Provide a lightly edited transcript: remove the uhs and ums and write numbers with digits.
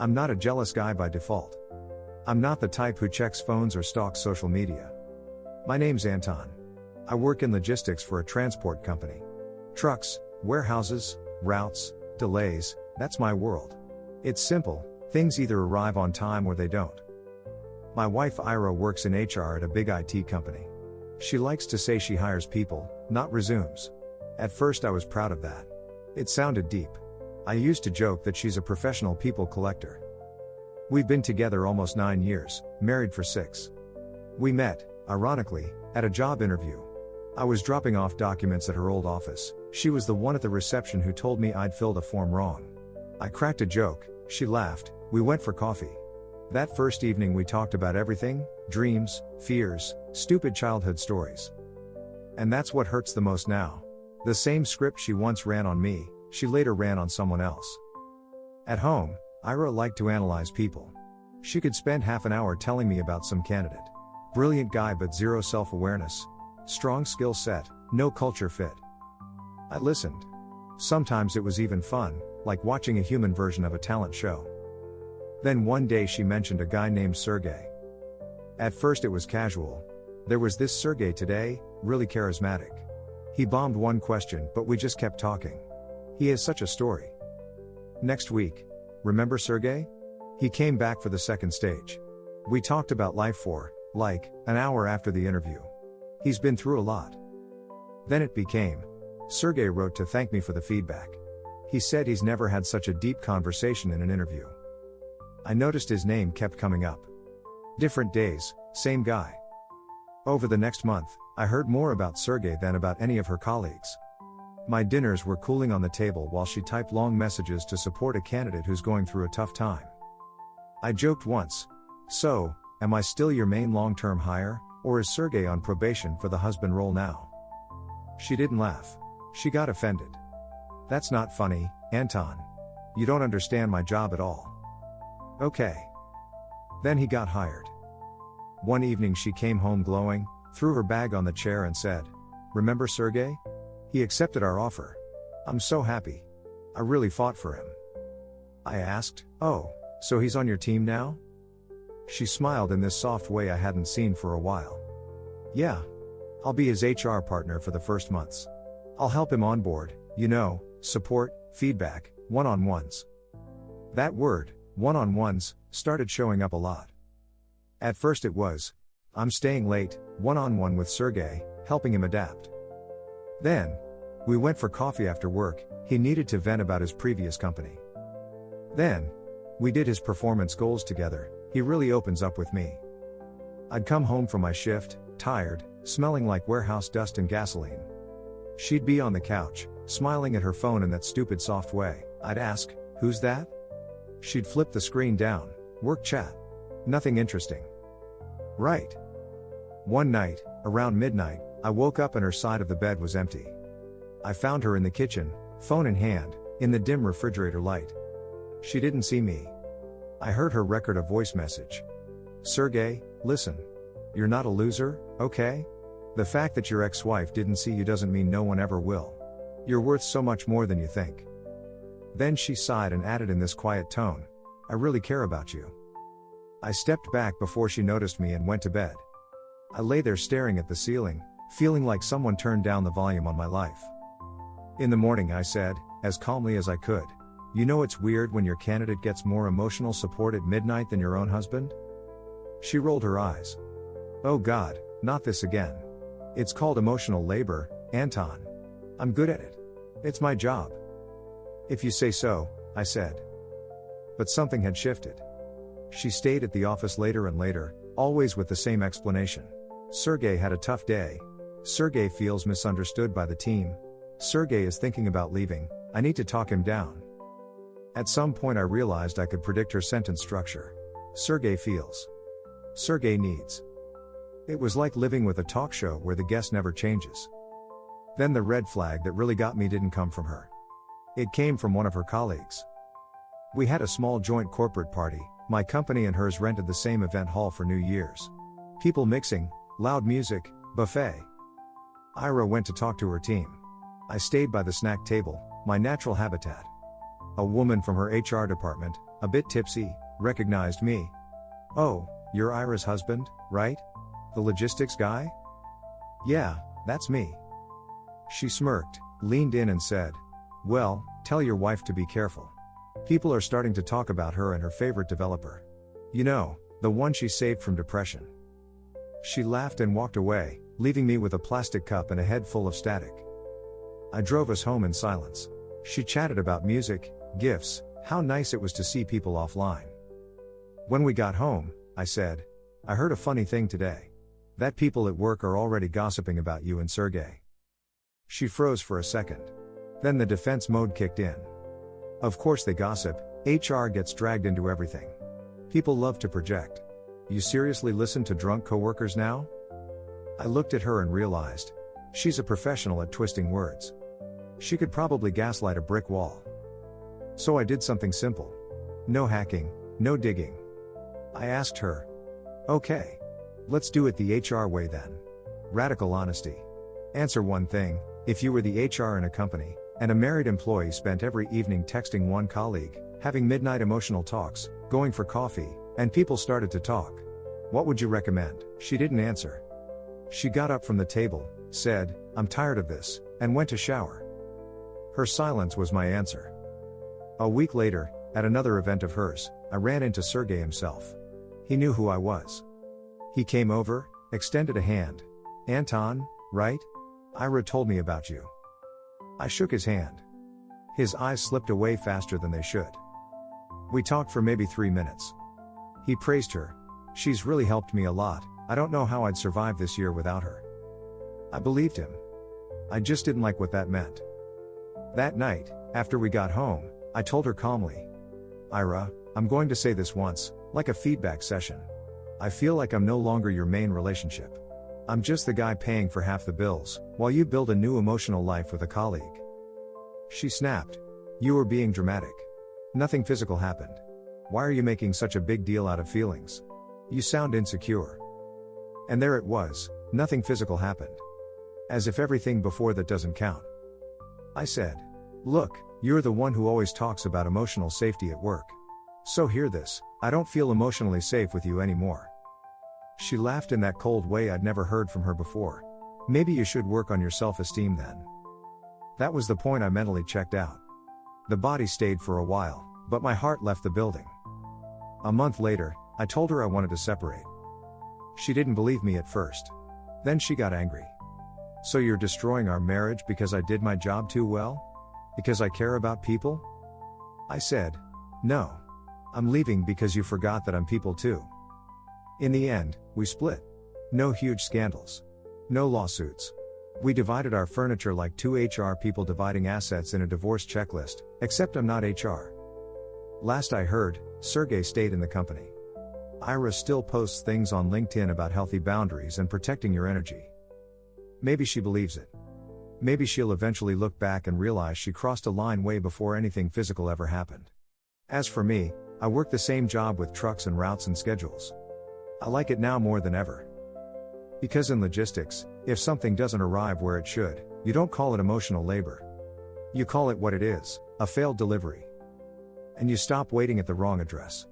I'm not a jealous guy by default. I'm not the type who checks phones or stalks social media. My name's Anton. I work in logistics for a transport company. Trucks, warehouses, routes, delays, that's my world. It's simple, things either arrive on time or they don't. My wife Ira works in HR at a big IT company. She likes to say she hires people, not resumes. At first I was proud of that. It sounded deep. I used to joke that she's a professional people collector. We've been together almost 9 years, married for 6. We met, ironically, at a job interview. I was dropping off documents at her old office. She was the one at the reception who told me I'd filled a form wrong. I cracked a joke, she laughed, we went for coffee. That first evening we talked about everything, dreams, fears, stupid childhood stories. And that's what hurts the most now. The same script she once ran on me, she later ran on someone else. At home, Ira liked to analyze people. She could spend half an hour telling me about some candidate. Brilliant guy but zero self-awareness. Strong skill set, no culture fit. I listened. Sometimes it was even fun, like watching a human version of a talent show. Then one day she mentioned a guy named Sergey. At first it was casual. There was this Sergey today, really charismatic. He bombed one question but we just kept talking. He has such a story. Next week. Remember Sergey? He came back for the second stage. We talked about life for, like, an hour after the interview. He's been through a lot. Then it became. Sergey wrote to thank me for the feedback. He said he's never had such a deep conversation in an interview. I noticed his name kept coming up. Different days, same guy. Over the next month, I heard more about Sergey than about any of her colleagues. My dinners were cooling on the table while she typed long messages to support a candidate who's going through a tough time. I joked once. So, am I still your main long-term hire, or is Sergey on probation for the husband role now? She didn't laugh. She got offended. That's not funny, Anton. You don't understand my job at all. Okay. Then he got hired. One evening she came home glowing, threw her bag on the chair and said, "Remember Sergey? He accepted our offer. I'm so happy. I really fought for him." I asked, "Oh, so he's on your team now?" She smiled in this soft way I hadn't seen for a while. "Yeah. I'll be his HR partner for the first months. I'll help him onboard, support, feedback, one-on-ones." That word, one-on-ones, started showing up a lot. At first it was, I'm staying late, one-on-one with Sergey, helping him adapt. Then, we went for coffee after work, he needed to vent about his previous company. Then, we did his performance goals together, he really opens up with me. I'd come home from my shift, tired, smelling like warehouse dust and gasoline. She'd be on the couch, smiling at her phone in that stupid soft way. I'd ask, "Who's that?" She'd flip the screen down, "Work chat. Nothing interesting." Right. One night, around midnight, I woke up and her side of the bed was empty. I found her in the kitchen, phone in hand, in the dim refrigerator light. She didn't see me. I heard her record a voice message. "Sergey, listen. You're not a loser, okay? The fact that your ex-wife didn't see you doesn't mean no one ever will. You're worth so much more than you think." Then she sighed and added in this quiet tone, "I really care about you." I stepped back before she noticed me and went to bed. I lay there staring at the ceiling, feeling like someone turned down the volume on my life. In the morning I said, as calmly as I could, "It's weird when your candidate gets more emotional support at midnight than your own husband?" She rolled her eyes. "Oh God, not this again. It's called emotional labor, Anton. I'm good at it. It's my job." "If you say so," I said. But something had shifted. She stayed at the office later and later, always with the same explanation. Sergey had a tough day. Sergey feels misunderstood by the team. Sergey is thinking about leaving, I need to talk him down. At some point I realized I could predict her sentence structure. Sergey feels. Sergey needs. It was like living with a talk show where the guest never changes. Then the red flag that really got me didn't come from her. It came from one of her colleagues. We had a small joint corporate party, my company and hers rented the same event hall for New Year's. People mixing, loud music, buffet. Ira went to talk to her team. I stayed by the snack table, my natural habitat. A woman from her HR department, a bit tipsy, recognized me. "Oh, you're Ira's husband, right? The logistics guy?" "Yeah, that's me." She smirked, leaned in and said, "Well, tell your wife to be careful. People are starting to talk about her and her favorite developer. You know, the one she saved from depression." She laughed and walked away, leaving me with a plastic cup and a head full of static. I drove us home in silence. She chatted about music, gifts, how nice it was to see people offline. When we got home, I said, "I heard a funny thing today. That people at work are already gossiping about you and Sergey." She froze for a second. Then the defense mode kicked in. "Of course they gossip, HR gets dragged into everything. People love to project. You seriously listen to drunk coworkers now?" I looked at her and realized, she's a professional at twisting words. She could probably gaslight a brick wall. So I did something simple. No hacking, no digging. I asked her, "Okay. Let's do it the HR way then." Radical honesty. Answer one thing: if you were the HR in a company, and a married employee spent every evening texting one colleague, having midnight emotional talks, going for coffee, and people started to talk, what would you recommend? She didn't answer. She got up from the table, said, "I'm tired of this," and went to shower. Her silence was my answer. A week later, at another event of hers, I ran into Sergey himself. He knew who I was. He came over, extended a hand. "Anton, right? Ira told me about you." I shook his hand. His eyes slipped away faster than they should. We talked for maybe 3 minutes. He praised her. "She's really helped me a lot. I don't know how I'd survive this year without her." I believed him. I just didn't like what that meant. That night, after we got home, I told her calmly, "Ira, I'm going to say this once, like a feedback session. I feel like I'm no longer your main relationship. I'm just the guy paying for half the bills, while you build a new emotional life with a colleague." She snapped, "You were being dramatic. Nothing physical happened. Why are you making such a big deal out of feelings? You sound insecure." And there it was, nothing physical happened. As if everything before that doesn't count. I said, "Look, you're the one who always talks about emotional safety at work. So hear this, I don't feel emotionally safe with you anymore." She laughed in that cold way I'd never heard from her before. "Maybe you should work on your self-esteem then." That was the point I mentally checked out. The body stayed for a while, but my heart left the building. A month later, I told her I wanted to separate. She didn't believe me at first. Then she got angry. "So you're destroying our marriage because I did my job too well? Because I care about people?" I said, "No. I'm leaving because you forgot that I'm people too." In the end, we split. No huge scandals. No lawsuits. We divided our furniture like two HR people dividing assets in a divorce checklist, except I'm not HR. Last I heard, Sergey stayed in the company. Ira still posts things on LinkedIn about healthy boundaries and protecting your energy. Maybe she believes it. Maybe she'll eventually look back and realize she crossed a line way before anything physical ever happened. As for me, I work the same job with trucks and routes and schedules. I like it now more than ever. Because in logistics, if something doesn't arrive where it should, you don't call it emotional labor. You call it what it is, a failed delivery. And you stop waiting at the wrong address.